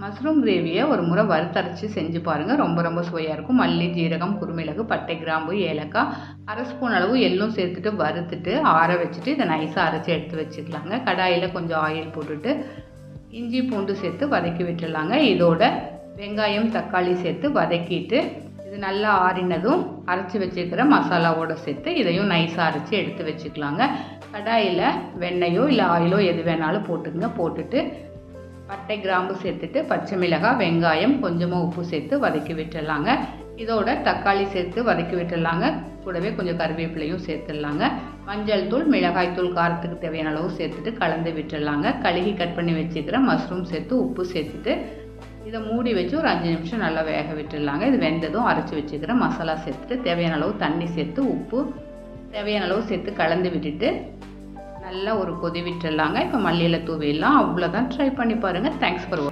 Mushroom கிரேவியை ஒரு முறை வறுத்தரைச்சி செஞ்சு பாருங்கள். ரொம்ப ரொம்ப சுவையாக இருக்கும். மல்லி, ஜீரகம், குருமிளகு, பட்டை, கிராம்பு, ஏலக்காய், அரை ஸ்பூன் அளவு எள்ளும் சேர்த்துட்டு வறுத்துட்டு ஆற வச்சுட்டு இதை நைஸாக அரைச்சி எடுத்து வச்சுக்கலாங்க. கடாயில் கொஞ்சம் ஆயில் போட்டுட்டு இஞ்சி பூண்டு சேர்த்து வதக்கி விட்டுடலாங்க. இதோட வெங்காயம், தக்காளி சேர்த்து வதக்கிட்டு இது நல்லா ஆறினதும் அரைச்சி வச்சுக்கிற மசாலாவோடு சேர்த்து இதையும் நைஸாக அரைச்சி எடுத்து வச்சுக்கலாங்க. கடாயில் வெண்ணெயோ இல்லை ஆயிலோ எது வேணாலும் போட்டுங்க. போட்டுட்டு பட்டை, கிராம்பு சேர்த்துட்டு பச்சை மிளகாய், வெங்காயம், கொஞ்சமாக உப்பு சேர்த்து வதக்கி விட்டுடலாங்க. இதோட தக்காளி சேர்த்து வதக்கி விட்டுடலாங்க. கூடவே கொஞ்சம் கருவேப்பிலையும் சேர்த்துடலாங்க. மஞ்சள் தூள், மிளகாய் தூள் காரத்துக்கு தேவையான அளவு சேர்த்துட்டு கலந்து விட்டுடலாங்க. கழுகி கட் பண்ணி வச்சுக்கிற மஷ்ரூம் சேர்த்து உப்பு சேர்த்துட்டு இதை மூடி வச்சு ஒரு 5 நிமிஷம் நல்லா வேக விட்டுடலாங்க. இது வெந்ததும் அரைச்சி வச்சுக்கிற மசாலா சேர்த்துட்டு தேவையான அளவு தண்ணி சேர்த்து உப்பு தேவையான அளவு சேர்த்து கலந்து விட்டுட்டு நல்லா ஒரு கொதி விட்டுடலாங்க. இப்போ மல்லியில் தூவிடலாம். அவ்வளோதான். ட்ரை பண்ணி பாருங்கள். Thanks for